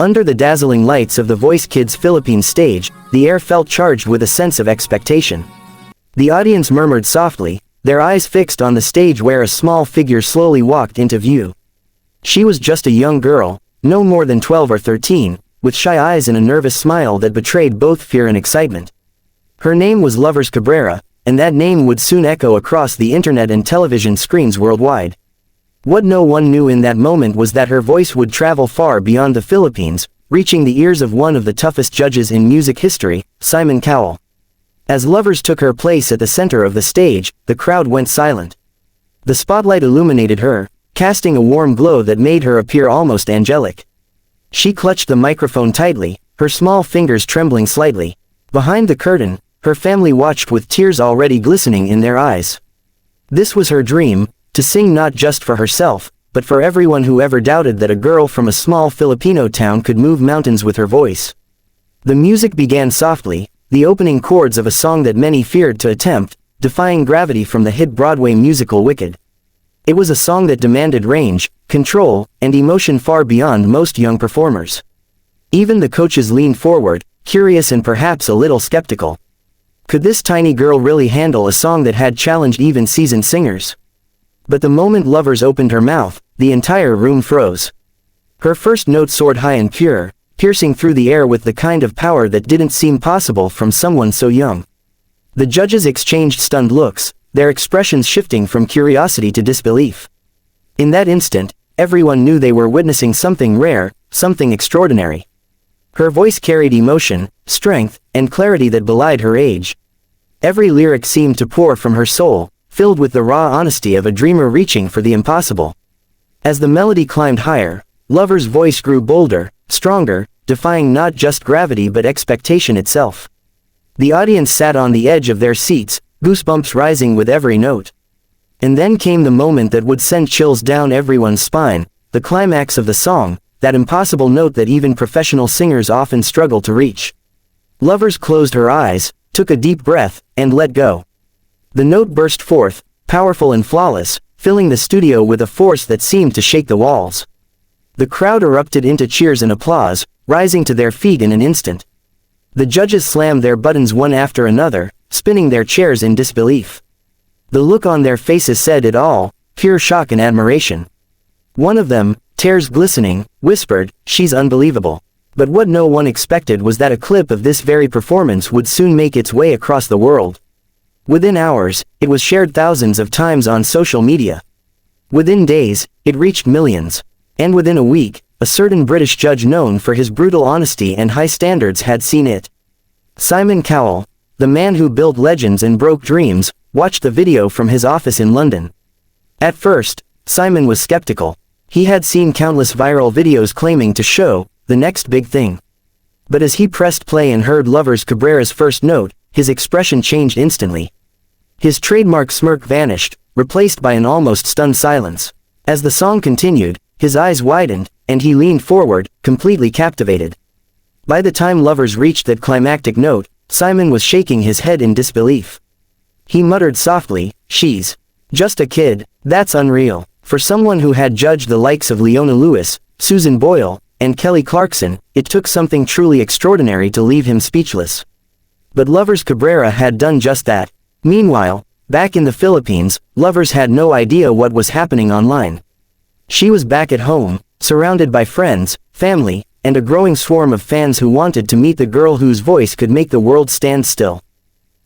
Under the dazzling lights of the Voice Kids Philippines stage, the air felt charged with a sense of expectation. The audience murmured softly, their eyes fixed on the stage where a small figure slowly walked into view. She was just a young girl, no more than 12 or 13, with shy eyes and a nervous smile that betrayed both fear and excitement. Her name was Lovers Cabrera, and that name would soon echo across the internet and television screens worldwide. What no one knew in that moment was that her voice would travel far beyond the Philippines, reaching the ears of one of the toughest judges in music history, Simon Cowell. As Lovers took her place at the center of the stage, the crowd went silent. The spotlight illuminated her, casting a warm glow that made her appear almost angelic. She clutched the microphone tightly, her small fingers trembling slightly. Behind the curtain, her family watched with tears already glistening in their eyes. This was her dream, to sing not just for herself, but for everyone who ever doubted that a girl from a small Filipino town could move mountains with her voice. The music began softly, the opening chords of a song that many feared to attempt, Defying Gravity from the hit Broadway musical Wicked. It was a song that demanded range, control, and emotion far beyond most young performers. Even the coaches leaned forward, curious and perhaps a little skeptical. Could this tiny girl really handle a song that had challenged even seasoned singers? But the moment Lovers opened her mouth, the entire room froze. Her first note soared high and pure, piercing through the air with the kind of power that didn't seem possible from someone so young. The judges exchanged stunned looks, their expressions shifting from curiosity to disbelief. In that instant, everyone knew they were witnessing something rare, something extraordinary. Her voice carried emotion, strength, and clarity that belied her age. Every lyric seemed to pour from her soul, filled with the raw honesty of a dreamer reaching for the impossible. As the melody climbed higher, Lover's voice grew bolder, stronger, defying not just gravity but expectation itself. The audience sat on the edge of their seats, goosebumps rising with every note. And then came the moment that would send chills down everyone's spine, the climax of the song, that impossible note that even professional singers often struggle to reach. Lovers closed her eyes, took a deep breath, and let go. The note burst forth, powerful and flawless, filling the studio with a force that seemed to shake the walls. The crowd erupted into cheers and applause, rising to their feet in an instant. The judges slammed their buttons one after another, spinning their chairs in disbelief. The look on their faces said it all, pure shock and admiration. One of them, tears glistening, whispered, "She's unbelievable." But what no one expected was that a clip of this very performance would soon make its way across the world. Within hours, it was shared thousands of times on social media. Within days, it reached millions. And within a week, a certain British judge known for his brutal honesty and high standards had seen it. Simon Cowell, the man who built legends and broke dreams, watched the video from his office in London. At first, Simon was skeptical. He had seen countless viral videos claiming to show the next big thing. But as he pressed play and heard Lovers Cabrera's first note, his expression changed instantly. His trademark smirk vanished, replaced by an almost stunned silence. As the song continued, his eyes widened, and he leaned forward, completely captivated. By the time Lovers reached that climactic note, Simon was shaking his head in disbelief. He muttered softly, "She's just a kid, that's unreal." For someone who had judged the likes of Leona Lewis, Susan Boyle, and Kelly Clarkson, it took something truly extraordinary to leave him speechless. But Lovers Cabrera had done just that. Meanwhile, back in the Philippines, Lovers had no idea what was happening online. She was back at home, surrounded by friends, family, and a growing swarm of fans who wanted to meet the girl whose voice could make the world stand still.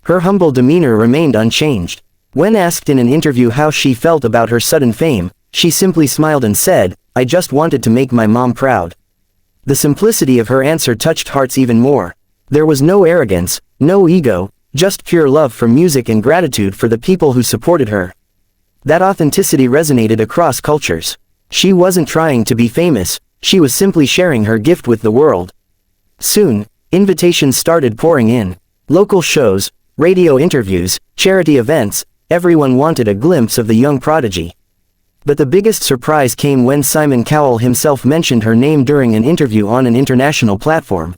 Her humble demeanor remained unchanged. When asked in an interview how she felt about her sudden fame, she simply smiled and said, "I just wanted to make my mom proud." The simplicity of her answer touched hearts even more. There was no arrogance, no ego, just pure love for music and gratitude for the people who supported her. That authenticity resonated across cultures. She wasn't trying to be famous, she was simply sharing her gift with the world. Soon, invitations started pouring in. Local shows, radio interviews, charity events, everyone wanted a glimpse of the young prodigy. But the biggest surprise came when Simon Cowell himself mentioned her name during an interview on an international platform.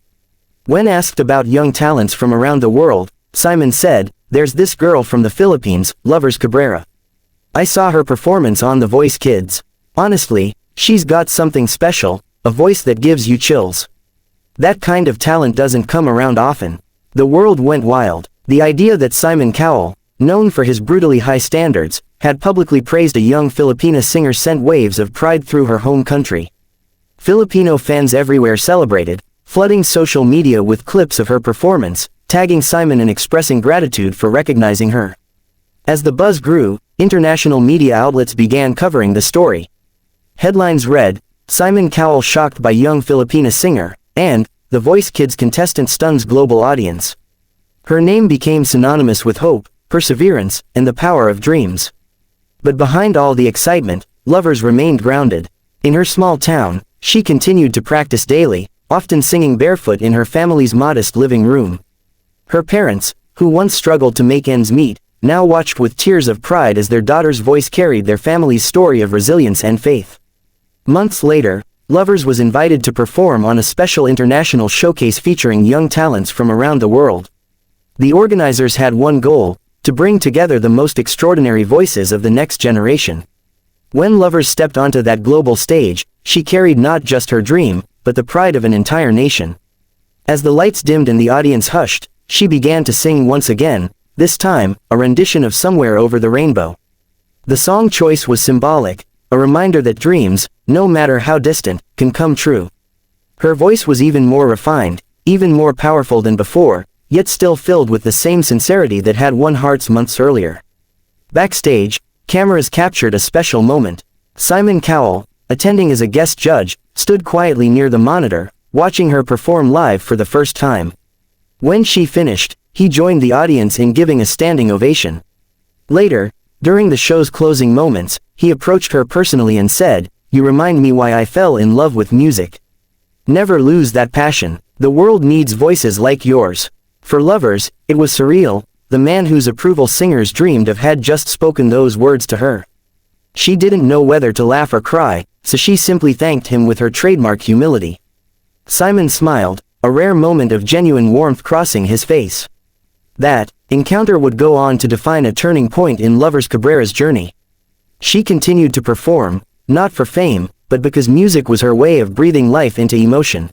When asked about young talents from around the world, Simon said, "There's this girl from the Philippines, Lovers Cabrera. I saw her performance on The Voice Kids. Honestly, she's got something special, a voice that gives you chills. That kind of talent doesn't come around often. The world went wild. The idea that Simon Cowell, known for his brutally high standards, had publicly praised a young Filipina singer sent waves of pride through her home country. Filipino fans everywhere celebrated, flooding social media with clips of her performance, tagging Simon and expressing gratitude for recognizing her. As the buzz grew, international media outlets began covering the story. Headlines read, "Simon Cowell shocked by young Filipina singer," and "The Voice Kids contestant stuns global audience." Her name became synonymous with hope, perseverance, and the power of dreams. But behind all the excitement, Lovers remained grounded. In her small town, she continued to practice daily, often singing barefoot in her family's modest living room. Her parents, who once struggled to make ends meet, now watched with tears of pride as their daughter's voice carried their family's story of resilience and faith. Months later, Lovers was invited to perform on a special international showcase featuring young talents from around the world. The organizers had one goal: to bring together the most extraordinary voices of the next generation. When Lovers stepped onto that global stage, she carried not just her dream, but the pride of an entire nation. As the lights dimmed and the audience hushed, she began to sing once again, this time, a rendition of Somewhere Over the Rainbow. The song choice was symbolic, a reminder that dreams, no matter how distant, can come true. Her voice was even more refined, even more powerful than before, yet still filled with the same sincerity that had won hearts months earlier. Backstage, cameras captured a special moment. Simon Cowell, attending as a guest judge, stood quietly near the monitor, watching her perform live for the first time. When she finished, he joined the audience in giving a standing ovation. Later, during the show's closing moments, he approached her personally and said, "You remind me why I fell in love with music. Never lose that passion. The world needs voices like yours." For Lovers, it was surreal. The man whose approval singers dreamed of had just spoken those words to her. She didn't know whether to laugh or cry, so she simply thanked him with her trademark humility. Simon smiled, a rare moment of genuine warmth crossing his face. That encounter would go on to define a turning point in Lovers Cabrera's journey. She continued to perform, not for fame, but because music was her way of breathing life into emotion.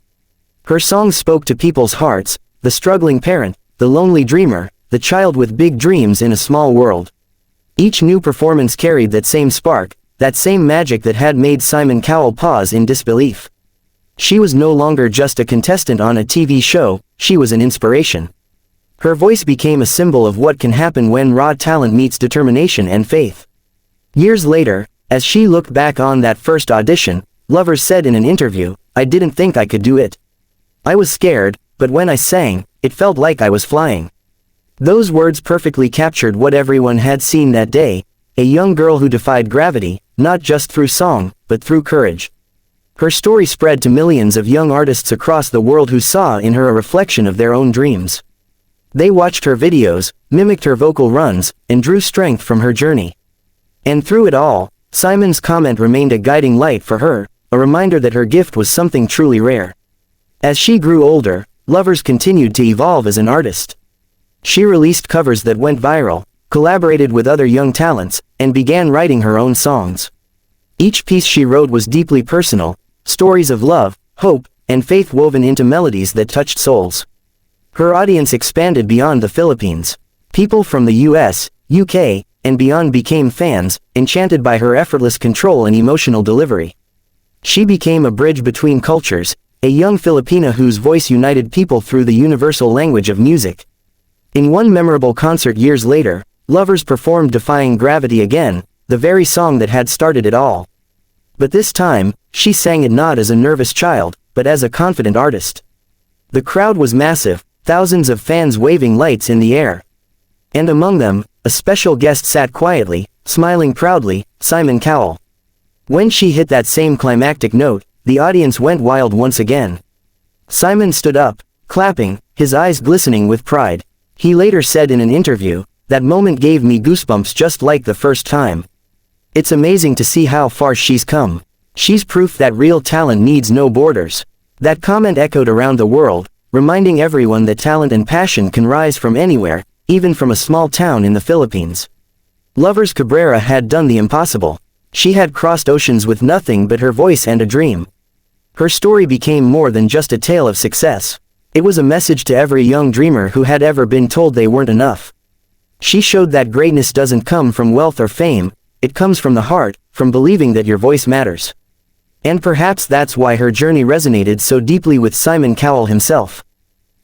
Her songs spoke to people's hearts: the struggling parent, the lonely dreamer, the child with big dreams in a small world. Each new performance carried that same spark, that same magic that had made Simon Cowell pause in disbelief. She was no longer just a contestant on a TV show, she was an inspiration. Her voice became a symbol of what can happen when raw talent meets determination and faith. Years later, as she looked back on that first audition, Lovers said in an interview, "I didn't think I could do it. I was scared, but when I sang, it felt like I was flying." Those words perfectly captured what everyone had seen that day: a young girl who defied gravity, not just through song, but through courage. Her story spread to millions of young artists across the world who saw in her a reflection of their own dreams. They watched her videos, mimicked her vocal runs, and drew strength from her journey. And through it all, Simon's comment remained a guiding light for her, a reminder that her gift was something truly rare. As she grew older, Lovers continued to evolve as an artist. She released covers that went viral, collaborated with other young talents, and began writing her own songs. Each piece she wrote was deeply personal, stories of love, hope, and faith woven into melodies that touched souls. Her audience expanded beyond the Philippines. People from the US, UK, and beyond became fans, enchanted by her effortless control and emotional delivery. She became a bridge between cultures, a young Filipina whose voice united people through the universal language of music. In one memorable concert years later, Lovers performed Defying Gravity again, the very song that had started it all. But this time, she sang it not as a nervous child, but as a confident artist. The crowd was massive, thousands of fans waving lights in the air. And among them, a special guest sat quietly, smiling proudly: Simon Cowell. When she hit that same climactic note, the audience went wild once again. Simon stood up, clapping, his eyes glistening with pride. He later said in an interview, "That moment gave me goosebumps just like the first time. It's amazing to see how far she's come. She's proof that real talent needs no borders." That comment echoed around the world, reminding everyone that talent and passion can rise from anywhere, even from a small town in the Philippines. Lovers Cabrera had done the impossible. She had crossed oceans with nothing but her voice and a dream. Her story became more than just a tale of success. It was a message to every young dreamer who had ever been told they weren't enough. She showed that greatness doesn't come from wealth or fame, it comes from the heart, from believing that your voice matters. And perhaps that's why her journey resonated so deeply with Simon Cowell himself.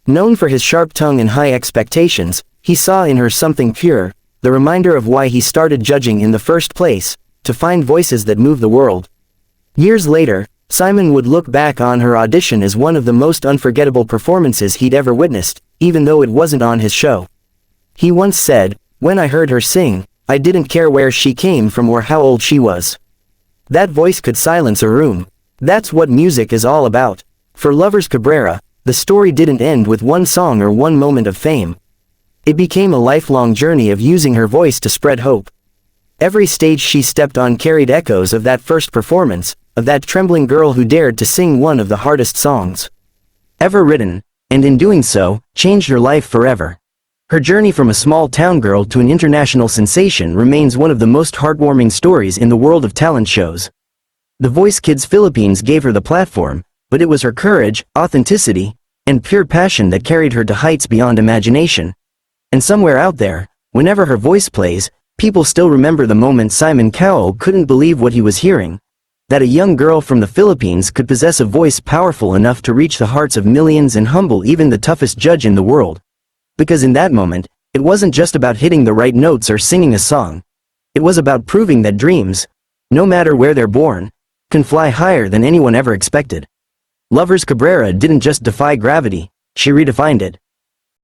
Known for his sharp tongue and high expectations, he saw in her something pure, the reminder of why he started judging in the first place, to find voices that move the world. Years later, Simon would look back on her audition as one of the most unforgettable performances he'd ever witnessed, even though it wasn't on his show. He once said, "When I heard her sing, I didn't care where she came from or how old she was. That voice could silence a room." That's what music is all about. For Lovers Cabrera, the story didn't end with one song or one moment of fame. It became a lifelong journey of using her voice to spread hope. Every stage she stepped on carried echoes of that first performance, of that trembling girl who dared to sing one of the hardest songs ever written, and in doing so, changed her life forever. Her journey from a small town girl to an international sensation remains one of the most heartwarming stories in the world of talent shows. The Voice Kids Philippines gave her the platform, but it was her courage, authenticity, and pure passion that carried her to heights beyond imagination. And somewhere out there, whenever her voice plays, people still remember the moment Simon Cowell couldn't believe what he was hearing. That a young girl from the Philippines could possess a voice powerful enough to reach the hearts of millions and humble even the toughest judge in the world. Because in that moment, it wasn't just about hitting the right notes or singing a song. It was about proving that dreams, no matter where they're born, can fly higher than anyone ever expected. Lovers Cabrera didn't just defy gravity, she redefined it.